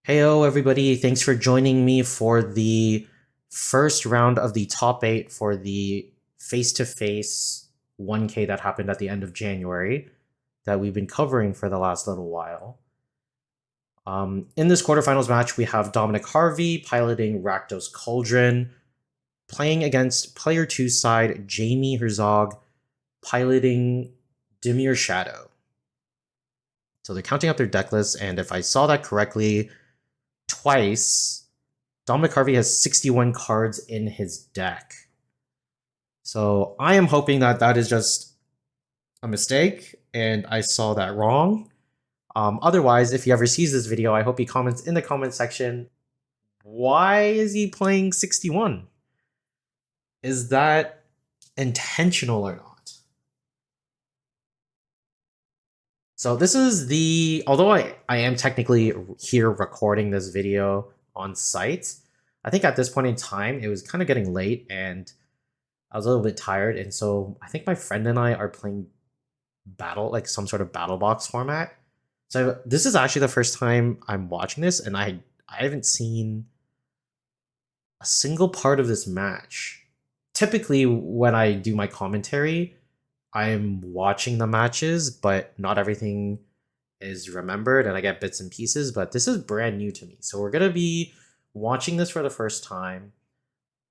Heyo, everybody. Thanks for joining me for the first round of the top 8 for the face-to-face 1K that happened at the end of January that we've been covering for the last little while. In this quarterfinals match, we have Dominic Harvey piloting Rakdos Cauldron, playing against player 2 side Jaime Herzog piloting Dimir Shadow. So they're counting up their deck list, and if I saw that correctly, twice, Dominic Harvey has 61 cards in his deck. So I am hoping that that is just a mistake and I saw that wrong. Otherwise, if he ever sees this video, I hope he comments in the comment section, why is he playing 61? Is that intentional or not? So this is the, although I am technically here recording this video on site, I think at this point in time, it was kind of getting late and I was a little bit tired. And so I think my friend and I are playing battle, like some sort of battle box format. So this is actually the first time I'm watching this, and I haven't seen a single part of this match. Typically, when I do my commentary, I'm watching the matches, but not everything is remembered, and I get bits and pieces, but this is brand new to me. So we're going to be watching this for the first time.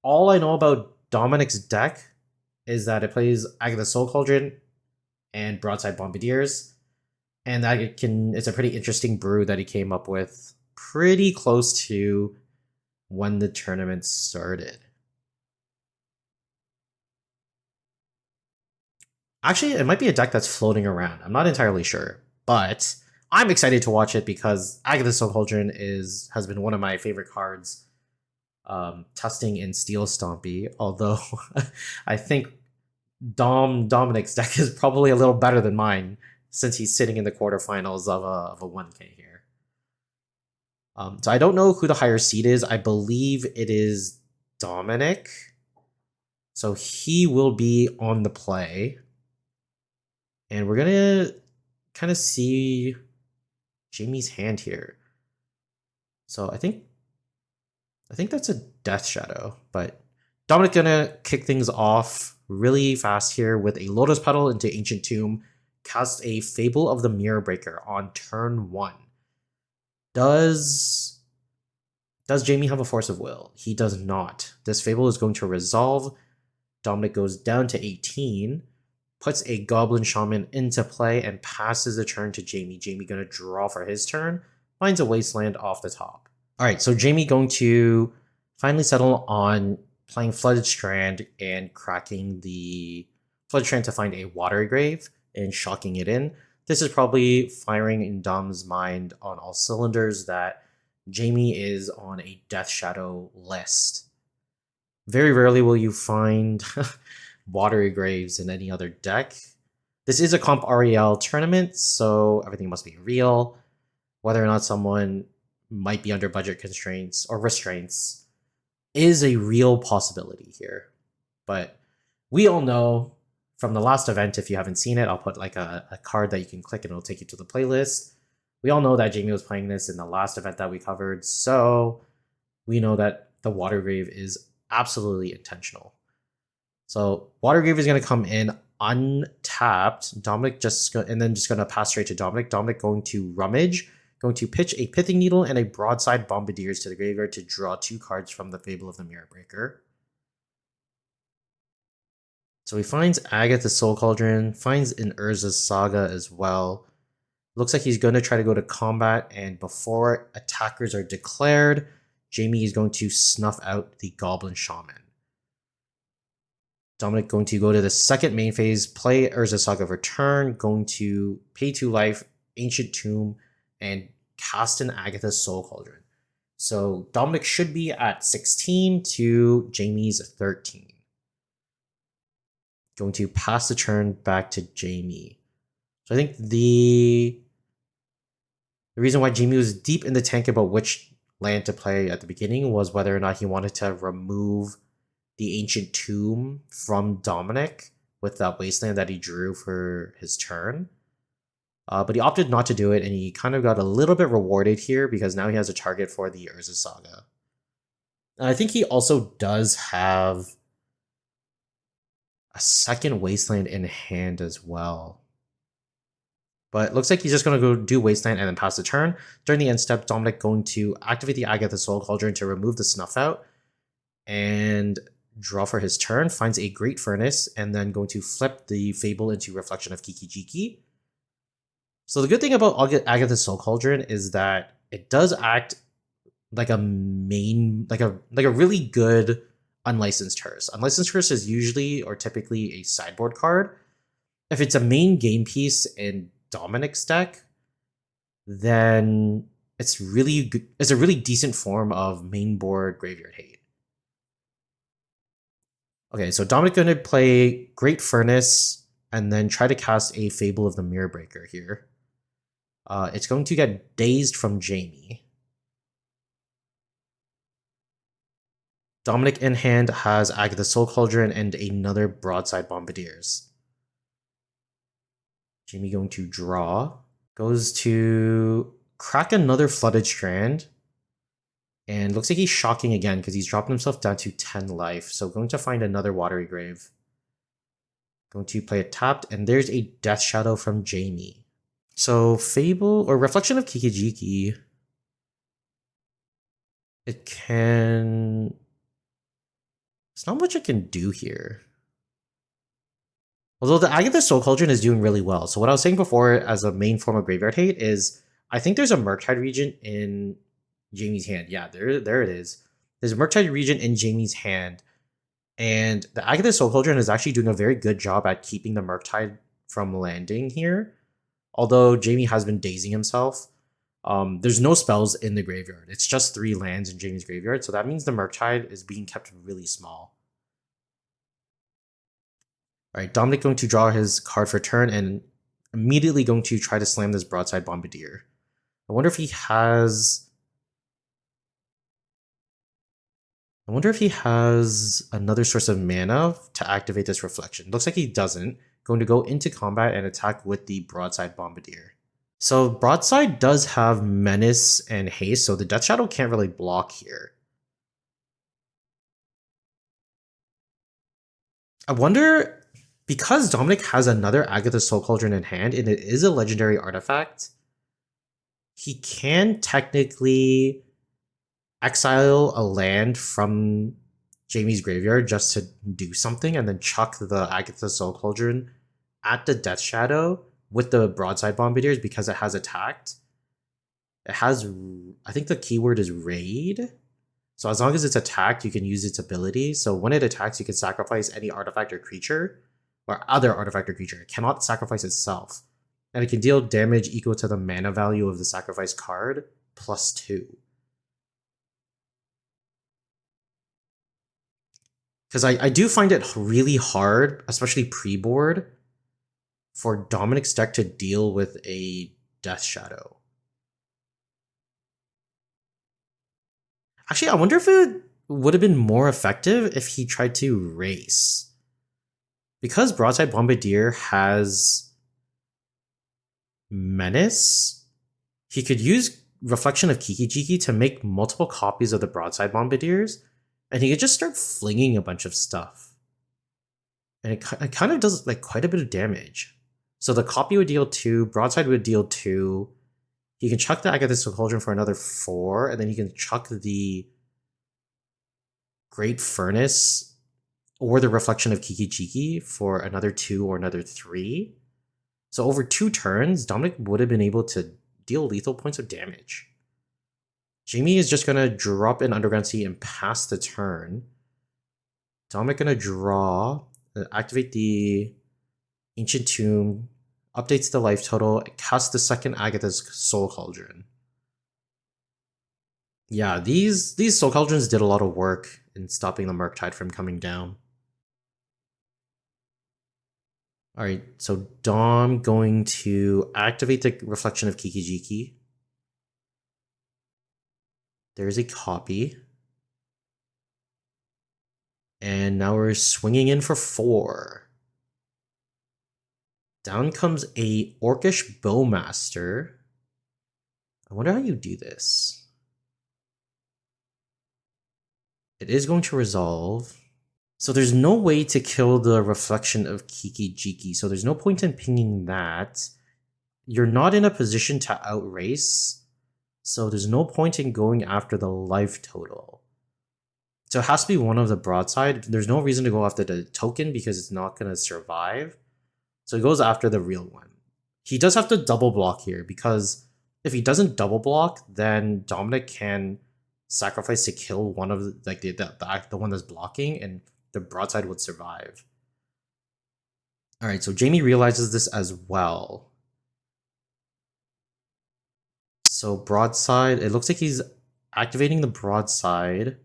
All I know about Dominic's deck is that it plays Rakdos Cauldron and Broadside Bombardiers, and that it's a pretty interesting brew that he came up with pretty close to when the tournament started. Actually, it might be a deck that's floating around. I'm not entirely sure, but I'm excited to watch it because Rakdos Cauldron has been one of my favorite cards, testing in Steel Stompy. Although I think Dominic's deck is probably a little better than mine since he's sitting in the quarterfinals of a 1K here. So I don't know who the higher seed is. I believe it is Dominic. So he will be on the play. And we're going to kind of see Jaime's hand here. So I think that's a Death Shadow, but Dominic gonna kick things off really fast here with a Lotus Petal into Ancient Tomb, cast a Fable of the Mirror Breaker on turn 1. Does Jaime have a Force of Will? He does not. This Fable is going to resolve. Dominic goes down to 18, puts a Goblin Shaman into play, and passes the turn to Jaime. Jaime gonna draw for his turn, finds a Wasteland off the top. Alright, so Jaime going to finally settle on playing Flooded Strand and cracking the Flooded Strand to find a Watery Grave and shocking it in. This is probably firing in Dom's mind on all cylinders that Jaime is on a Death Shadow list. Very rarely will you find Watery Graves in any other deck. This is a Comp REL tournament, so everything must be real. Whether or not someone might be under budget constraints or restraints is a real possibility here. But we all know from the last event, if you haven't seen it, I'll put like a card that you can click and it'll take you to the playlist. We all know that Jaime was playing this in the last event that we covered, so we know that the Water Grave is absolutely intentional. So Water Grave is going to come in untapped. Dominic just going to pass straight to Dominic. Dominic going to Rummage, going to pitch a Pithing Needle and a Broadside Bombardiers to the graveyard to draw 2 cards from the Fable of the Mirror Breaker. So he finds Rakdos Cauldron, finds an Urza's Saga as well. Looks like he's going to try to go to combat, and before attackers are declared, Jaime is going to snuff out the Goblin Shaman. Dominic going to go to the second main phase, play Urza's Saga Return, going to pay 2 life, Ancient Tomb, and cast an Rakdos Cauldron. So Dominic should be at 16 to Jaime's 13. Going to pass the turn back to Jaime. So I think the reason why Jaime was deep in the tank about which land to play at the beginning was whether or not he wanted to remove the Ancient Tomb from Dominic with that Wasteland that he drew for his turn. But he opted not to do it, and he kind of got a little bit rewarded here because now he has a target for the Urza Saga. And I think he also does have a second Wasteland in hand as well. But it looks like he's just going to go do Wasteland and then pass the turn. During the end step, Dominic going to activate the Agatha Soul Cauldron to remove the Snuff out and draw for his turn, finds a Great Furnace, and then going to flip the Fable into Reflection of Kiki-Jiki. So the good thing about Agatha's Soul Cauldron is that it does act like a main, like a really good Unlicensed Hearse. Unlicensed Hearse is usually or typically a sideboard card. If it's a main game piece in Dominic's deck, then it's a really decent form of main board graveyard hate. Okay, so Dominic going to play Great Furnace and then try to cast a Fable of the Mirror Breaker here. It's going to get dazed from Jaime. Dominic in hand has Agatha Soul Cauldron and another Broadside Bombardiers. Jaime going to draw. Goes to crack another Flooded Strand. And looks like he's shocking again because he's dropping himself down to 10 life. So going to find another Watery Grave. Going to play it tapped, and there's a Death Shadow from Jaime. So Fable or Reflection of Kiki-Jiki, it's not much it can do here. Although the Agatha Soul Cauldron is doing really well. So what I was saying before as a main form of graveyard hate is I think there's a Murktide Regent in Jaime's hand. Yeah, there it is. There's a Murktide Regent in Jaime's hand. And the Agatha Soul Cauldron is actually doing a very good job at keeping the Murktide from landing here. Although Jaime has been dazing himself. There's no spells in the graveyard. It's just 3 lands in Jaime's graveyard. So that means the Murktide is being kept really small. Alright, Dominic going to draw his card for turn and immediately going to try to slam this Broadside Bombardier. I wonder if he has another source of mana to activate this Reflection. Looks like he doesn't. Going to go into combat and attack with the Broadside Bombardier. So Broadside does have Menace and Haste, so the Death Shadow can't really block here. I wonder, because Dominic has another Agatha Soul Cauldron in hand, and it is a legendary artifact, he can technically exile a land from Jaime's graveyard just to do something, and then chuck the Agatha Soul Cauldron at the Death Shadow with the Broadside Bombardiers because it has attacked. It has, I think the keyword is raid. So as long as it's attacked, you can use its ability. So when it attacks, you can sacrifice any artifact or creature, or other artifact or creature. It cannot sacrifice itself. And it can deal damage equal to the mana value of the sacrificed card, +2. Because I do find it really hard, especially pre-board, for Dominic's deck to deal with a Death Shadow. Actually, I wonder if it would have been more effective if he tried to race. Because Broadside Bombardier has Menace, he could use Reflection of Kiki-Jiki to make multiple copies of the Broadside Bombardiers, and he could just start flinging a bunch of stuff. And it kind of does like quite a bit of damage. So the copy would deal 2, Broadside would deal 2. He can chuck the Agatha Soul Cauldron for another 4, and then he can chuck the Great Furnace or the Reflection of Kiki-Jiki for another 2 or another 3. So over 2 turns, Dominic would have been able to deal lethal points of damage. Jaime is just going to drop an Underground Sea and pass the turn. Dominic going to draw, activate the Ancient Tomb, updates the life total, casts the second Agatha's Soul Cauldron. Yeah, these Soul Cauldrons did a lot of work in stopping the Murktide from coming down. Alright, so Dom going to activate the Reflection of Kiki-Jiki. There's a copy. And now we're swinging in for 4. Down comes a Orcish Bowmaster. I wonder how you do this. It is going to resolve. So there's no way to kill the reflection of Kiki Jiki, so there's no point in pinging that. You're not in a position to outrace, so there's no point in going after the life total. So it has to be one of the broadside. There's no reason to go after the token because it's not going to survive. So he goes after the real one. He does have to double block here because if he doesn't double block, then Dominic can sacrifice to kill one of the one that's blocking, and the broadside would survive. All right, so Jaime realizes this as well. So broadside, it looks like he's activating the broadside.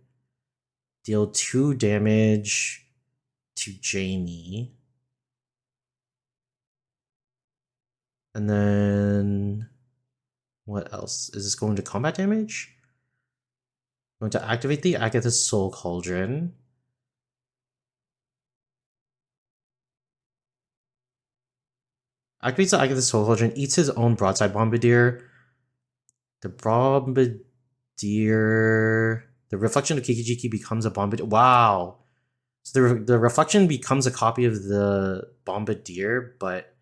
Deal 2 damage to Jaime. And then what else? Is this going to combat damage? I'm going to activate the Rakdos Cauldron. Activates the Rakdos Cauldron, eats his own broadside bombardier. The bombardier, the reflection of Kikijiki becomes a bombardier. Wow. So the reflection becomes a copy of the bombardier, but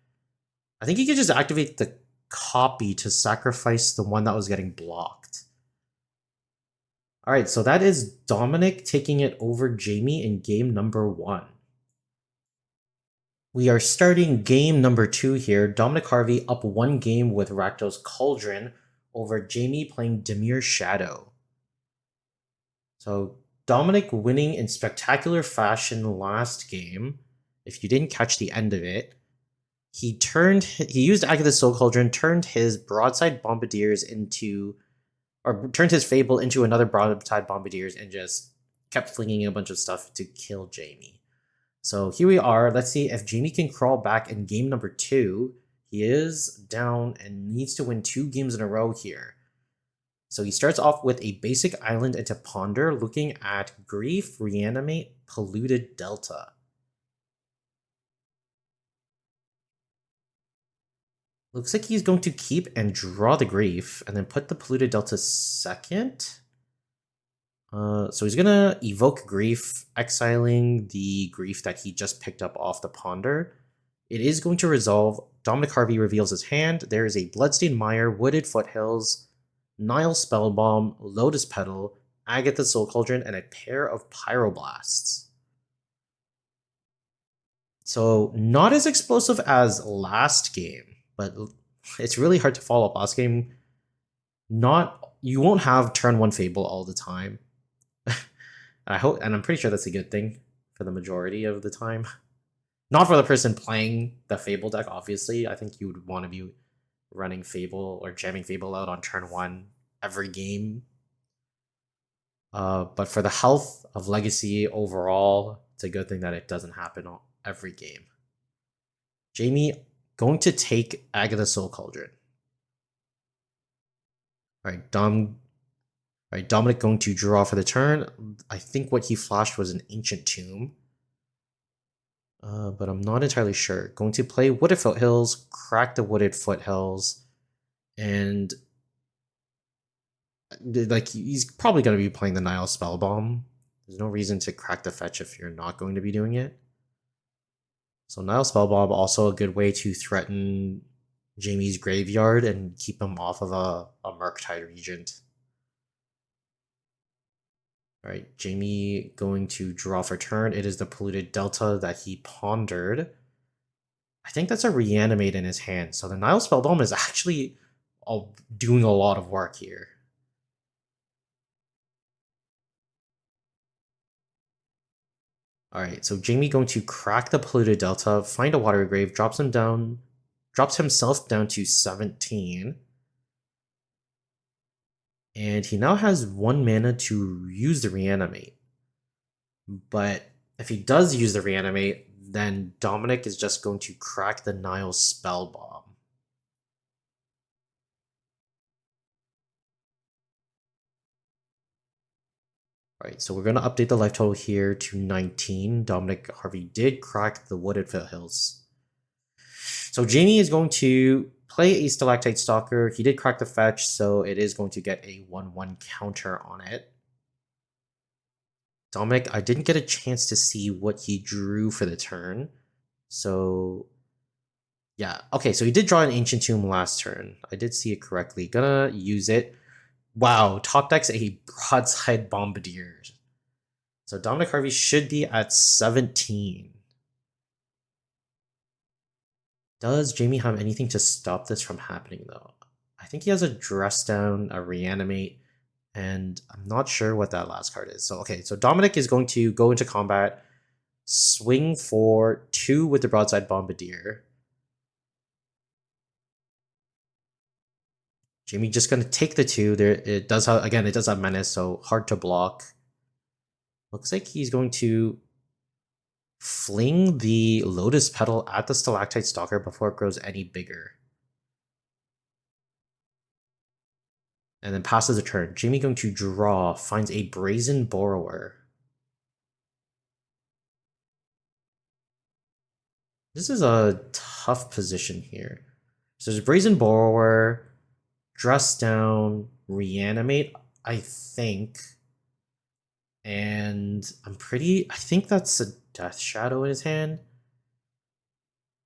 I think he could just activate the copy to sacrifice the one that was getting blocked. Alright, so that is Dominic taking it over Jaime in game number 1. We are starting game number 2 here. Dominic Harvey up 1 game with Rakdos Cauldron over Jaime playing Dimir Shadow. So Dominic winning in spectacular fashion last game. If you didn't catch the end of it, he used Rakdos Cauldron, turned his broadside bombardiers into, or turned his Fable into another broadside bombardiers and just kept flinging a bunch of stuff to kill Jaime. So here we are. Let's see if Jaime can crawl back in game number 2. He is down and needs to win 2 games in a row here. So he starts off with a basic island into Ponder, looking at Grief, Reanimate, Polluted Delta. Looks like he's going to keep and draw the Grief, and then put the Polluted Delta second. So he's gonna evoke Grief, exiling the Grief that he just picked up off the Ponder. It is going to resolve. Dominic Harvey reveals his hand. There is a Bloodstained Mire, Wooded Foothills, Nile Spellbomb, Lotus Petal, Agatha Soul Cauldron, and a pair of Pyroblasts. So not as explosive as last game, but it's really hard to follow up last game. You won't have turn 1 Fable all the time. And I'm pretty sure that's a good thing for the majority of the time. Not for the person playing the Fable deck, obviously. I think you would want to be running Fable or jamming Fable out on turn 1 every game. But for the health of Legacy overall, it's a good thing that it doesn't happen every game. Jaime going to take Agatha Soul Cauldron. Alright, Dominic going to draw for the turn. I think what he flashed was an Ancient Tomb. But I'm not entirely sure. Going to play Wooded Foothills, crack the Wooded Foothills, and he's probably going to be playing the Nile Spellbomb. There's no reason to crack the fetch if you're not going to be doing it. So Nile Spellbomb, also a good way to threaten Jaime's graveyard and keep him off of a Murktide Regent. Alright, Jaime going to draw for turn. It is the Polluted Delta that he pondered. I think that's a Reanimate in his hand. So the Nile Spellbomb is actually doing a lot of work here. Alright, so Jaime going to crack the Polluted Delta, find a Watery Grave, drops himself down to 17. And he now has 1 mana to use the Reanimate. But if he does use the Reanimate, then Dominic is just going to crack the Nile Spellbomb. Alright, so we're going to update the life total here to 19. Dominic Harvey did crack the Wooded Foothills. So Jaime is going to play a Stalactite Stalker. He did crack the fetch, so it is going to get a 1/1 counter on it. Dominic, I didn't get a chance to see what he drew for the turn. So, yeah. Okay, so he did draw an Ancient Tomb last turn. I did see it correctly. Gonna use it. Wow, top deck's a Broadside Bombardier. So Dominic Harvey should be at 17. Does Jaime have anything to stop this from happening, though? I think he has a Dress Down, a Reanimate, and I'm not sure what that last card is. So, okay, so Dominic is going to go into combat, swing for 2 with the Broadside Bombardier. Jaime just going to take the 2. There, it does have, again, it does have Menace, so hard to block. Looks like he's going to fling the Lotus Petal at the Stalactite Stalker before it grows any bigger. And then passes a turn. Jaime going to draw, finds a Brazen Borrower. This is a tough position here. So there's Brazen Borrower, Dress Down, Reanimate, I think. And I think that's a Death Shadow in his hand.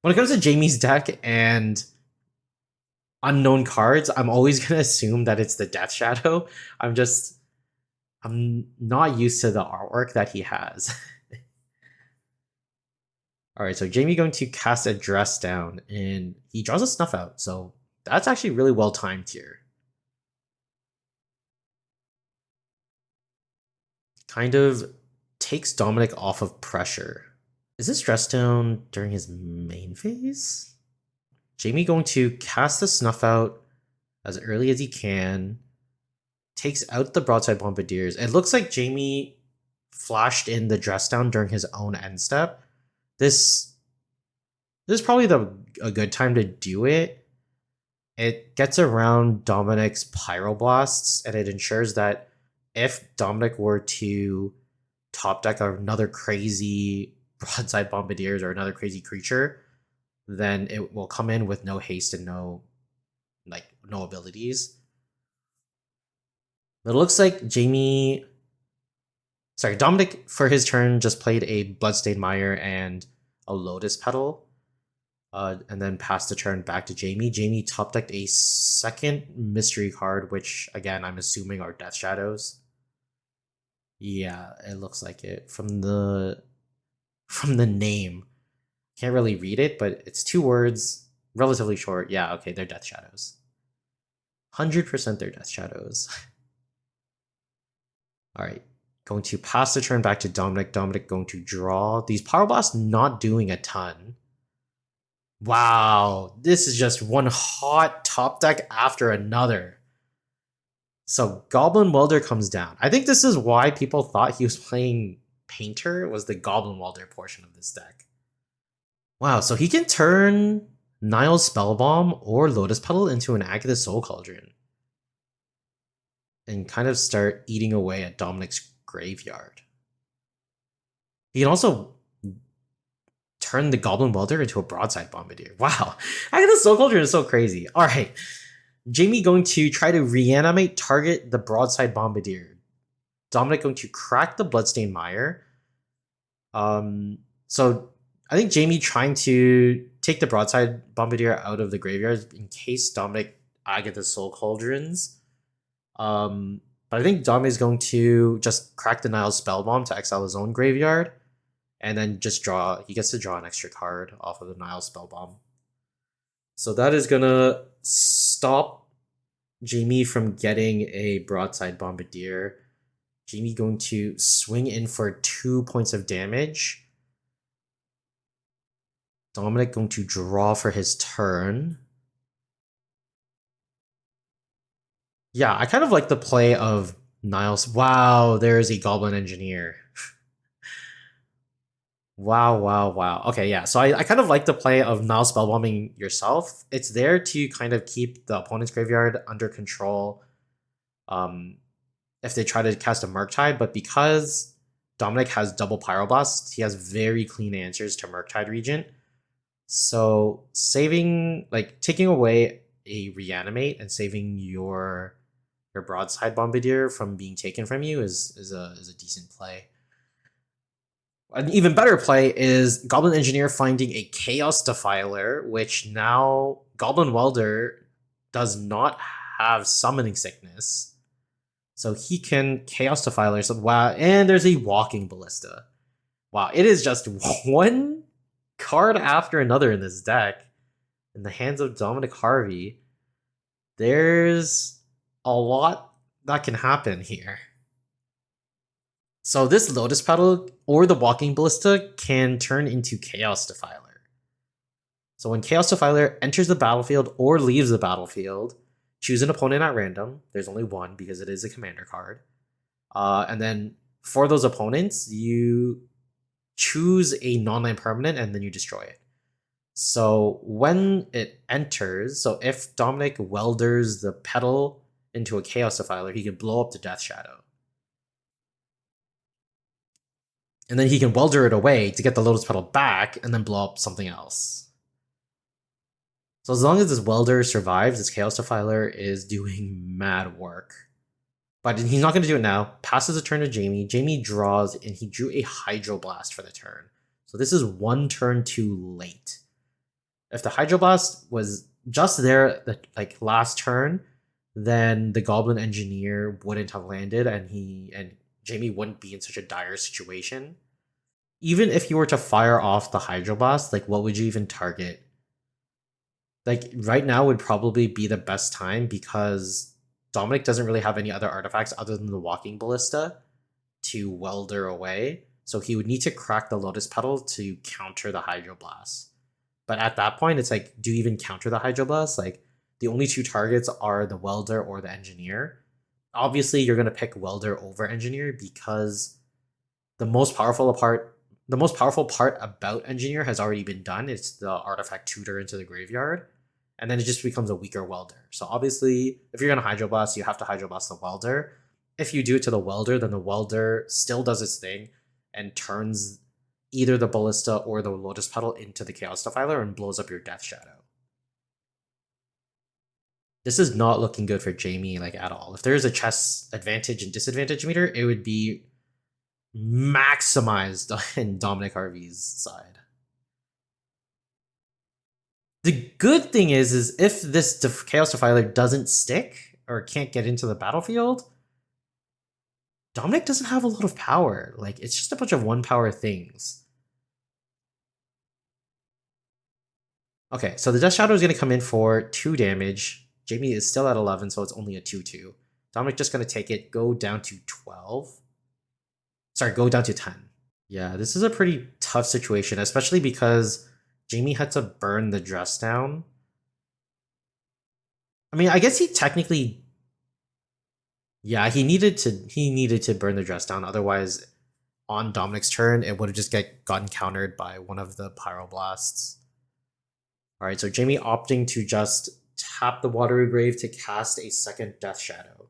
When it comes to Jaime's deck and unknown cards, I'm always going to assume that it's the Death Shadow. I'm not used to the artwork that he has. Alright, so Jaime going to cast a Dress Down, and he draws a Snuff Out, so that's actually really well timed here. Kind of takes Dominic off of pressure. Is this Dress Down during his main phase? Jaime going to cast the Snuff Out as early as he can. Takes out the Broadside Bombardiers. It looks like Jaime flashed in the Dress Down during his own end step. This is probably a good time to do it. It gets around Dominic's Pyroblasts, and it ensures that if Dominic were to top deck another crazy Broadside Bombardiers or another crazy creature, then it will come in with no haste and no abilities. But it looks like Dominic for his turn just played a Bloodstained Mire and a Lotus Petal, and then passed the turn back to Jaime. Jaime top decked a second mystery card, which again I'm assuming are Death Shadows. Yeah, it looks like it from the name. Can't really read it, but it's 2 words, relatively short. Yeah, okay, they're Death Shadows. 100% they're Death Shadows. All right, going to pass the turn back to Dominic. Dominic going to draw. These Power Blasts not doing a ton. Wow, this is just one hot top deck after another. So Goblin Welder comes down. I think this is why people thought he was playing Painter, was the Goblin Welder portion of this deck. Wow, so he can turn Nile's Spellbomb or Lotus Petal into an Rakdos Soul Cauldron and kind of start eating away at Dominic's graveyard. He can also turn the Goblin Welder into a Broadside Bombardier. Wow, Rakdos Soul Cauldron is so crazy. All right, Jaime going to try to reanimate target the Broadside Bombardier. Dominic going to crack the Bloodstained Mire. So I think Jaime trying to take the Broadside Bombardier out of the graveyard in case Dominic Rakdos Soul Cauldrons. But I think Dominic is going to just crack the Nile's Spellbomb to exile his own graveyard, and then just draw. He gets to draw an extra card off of the Nile's Spellbomb. So that is gonna stop Jaime from getting a Broadside Bombardier. Jaime going to swing in for 2 points of damage. Dominic going to draw for his turn. Yeah, I kind of like the play of Niles. Wow, there is a Goblin Engineer. Wow. Okay, yeah. So I kind of like the play of Nile Spellbombing yourself. It's there to kind of keep the opponent's graveyard under control if they try to cast a Murktide, but because Dominic has double Pyroblast, he has very clean answers to Murktide Regent. So saving, like taking away a reanimate and saving your broadside bombardier from being taken from you is a decent play. An even better play is Goblin Engineer finding a Chaos Defiler, which now Goblin Welder does not have Summoning Sickness. So he can Chaos Defiler. So wow, and there's a Walking Ballista. Wow, it is just one card after another in this deck. In the hands of Dominic Harvey, there's a lot that can happen here. So this Lotus Petal or the Walking Ballista can turn into Chaos Defiler. So when Chaos Defiler enters the battlefield or leaves the battlefield, choose an opponent at random. There's only one because it is a commander card. And then for those opponents, you choose a non-land permanent and then you destroy it. So when it enters, so if Dominic welders the petal into a Chaos Defiler, he can blow up the Death Shadow. And then he can welder it away to get the Lotus Petal back and then blow up something else. So as long as this welder survives, this Chaos Defiler is doing mad work. But he's not going to do it now. Passes the turn to Jaime. Jaime draws, and he drew a Hydroblast for the turn. So this is one turn too late. If the Hydroblast was just there like last turn, then the Goblin Engineer wouldn't have landed, and Jaime wouldn't be in such a dire situation. Even if you were to fire off the Hydroblast, like what would you even target? Like right now would probably be the best time because Dominic doesn't really have any other artifacts other than the Walking Ballista to welder away. So he would need to crack the Lotus Petal to counter the Hydroblast. But at that point, it's like, do you even counter the Hydroblast? Like the only two targets are the Welder or the Engineer. Obviously, you're going to pick Welder over Engineer because the most powerful part about Engineer has already been done. It's the artifact tutor into the graveyard, and then it just becomes a weaker Welder. So obviously, if you're going to Hydroblast, you have to Hydroblast the Welder. If you do it to the Welder, then the Welder still does its thing and turns either the Ballista or the Lotus Petal into the Chaos Defiler and blows up your Death Shadow. This is not looking good for Jaime like at all. If there's a chess advantage and disadvantage meter, it would be maximized in Dominic Harvey's side. The good thing is if this Chaos Defiler doesn't stick or can't get into the battlefield, Dominic doesn't have a lot of power. Like, it's just a bunch of 1-power things. Okay, so the Death Shadow is going to come in for 2 damage. Jaime is still at 11, so it's only a 2-2. Dominic just going to take it, go down to 12. Sorry, go down to 10. Yeah, this is a pretty tough situation, especially because Jaime had to burn the dress down. I mean, I guess he technically... Yeah, he needed to burn the dress down, otherwise on Dominic's turn, it would have just gotten countered by one of the Pyroblasts. Alright, so Jaime opting to just tap the Watery Grave to cast a second Death Shadow.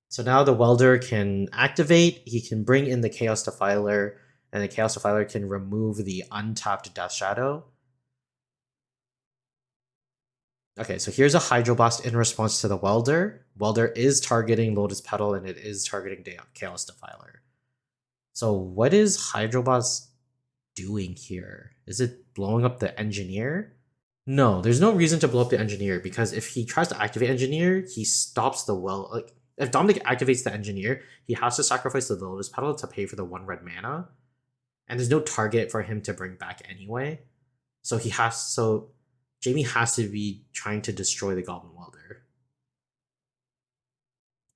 So now the Welder can activate, he can bring in the Chaos Defiler, and the Chaos Defiler can remove the untapped Death Shadow. Okay, so here's a Hydroblast in response to the Welder. Welder is targeting Lotus Petal, and it is targeting the Chaos Defiler. So what is Hydroblast doing here? Is it blowing up the Engineer? No, there's no reason to blow up the Engineer, because if he tries to activate Engineer, he stops the like if Dominic activates the Engineer, he has to sacrifice the Lotus Petal to pay for the 1 red mana. And there's no target for him to bring back anyway. So Jaime has to be trying to destroy the Goblin Welder.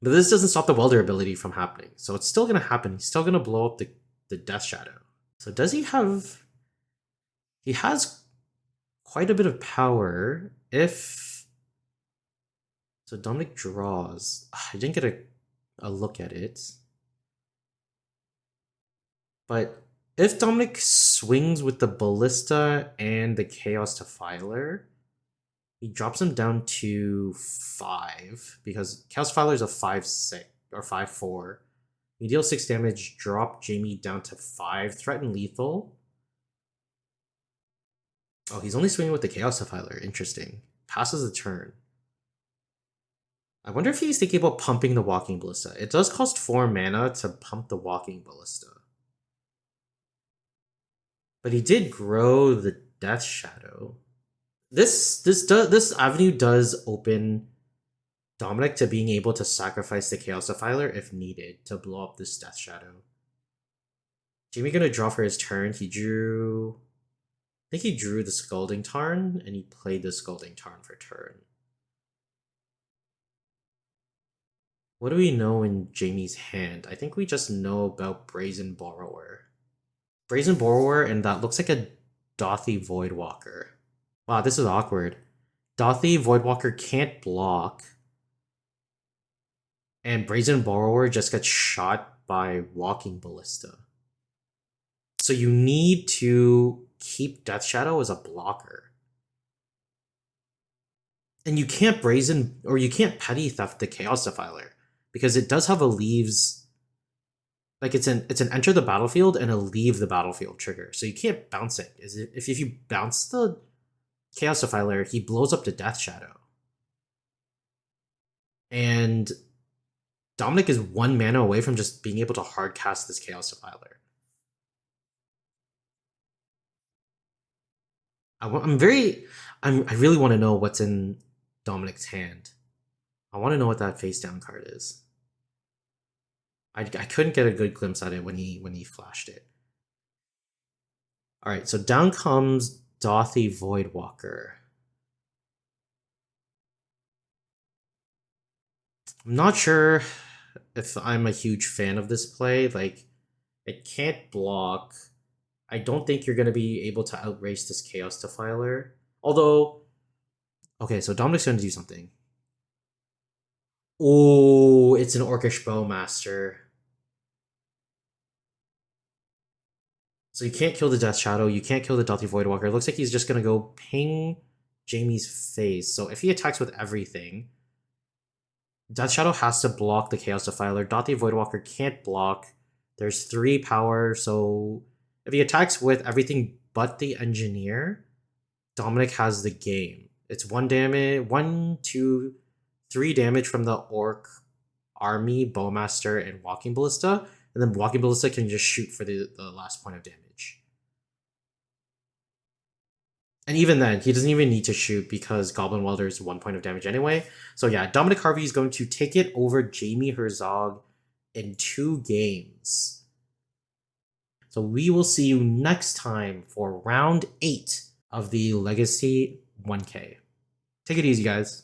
But this doesn't stop the Welder ability from happening. So it's still going to happen. He's still going to blow up the Death Shadow. So does he have... He has quite a bit of power if... So Dominic draws. I didn't get a look at it. But if Dominic swings with the Ballista and the Chaos Defiler, he drops him down to 5 because Chaos Defiler is a 5-6 or 5-4. You deal 6 damage, drop Jaime down to 5, threaten lethal. Oh, he's only swinging with the Chaos Defiler. Interesting. Passes the turn. I wonder if he's thinking about pumping the Walking Ballista. It does cost 4 mana to pump the Walking Ballista. But he did grow the Death Shadow. This avenue does open Dominic to being able to sacrifice the Chaos Defiler if needed to blow up this Death Shadow. Jaime gonna draw for his turn. He drew... I think he drew the Scalding Tarn, and he played the Scalding Tarn for turn. What do we know in Jaime's hand? I think we just know about Brazen Borrower. Brazen Borrower, and that looks like a Dothy Voidwalker. Wow, this is awkward. Dothy Voidwalker can't block. And Brazen Borrower just gets shot by Walking Ballista. So you need to keep Death Shadow as a blocker. And you can't Petty Theft the Chaos Defiler, because it does have a leaves, like it's an enter the battlefield and a leave the battlefield trigger. So you can't bounce it. If you bounce the Chaos Defiler, he blows up the Death Shadow. And Dominic is 1 mana away from just being able to hard cast this Chaos Defiler. I really want to know what's in Dominic's hand. I want to know what that face down card is. I couldn't get a good glimpse at it when he flashed it. All right, so down comes Dothy Voidwalker. I'm not sure if I'm a huge fan of this play. Like, it can't block. I don't think you're going to be able to outrace this Chaos Defiler. Although, okay, so Dominic's going to do something. Oh, it's an Orcish Bowmaster. So you can't kill the Death Shadow. You can't kill the Dothy Voidwalker. It looks like he's just going to go ping Jaime's face. So if he attacks with everything, Death Shadow has to block the Chaos Defiler. Dothy Voidwalker can't block. There's 3 power, so if he attacks with everything but the Engineer, Dominic has the game. It's 1 damage, 1, 2, 3 damage from the Orc Army, Bowmaster, and Walking Ballista, and then Walking Ballista can just shoot for the last point of damage. And even then, he doesn't even need to shoot because Goblin Welder is 1 point of damage anyway. So yeah, Dominic Harvey is going to take it over Jaime Herzog in 2 games. So we will see you next time for round 8 of the Legacy 1K. Take it easy, guys.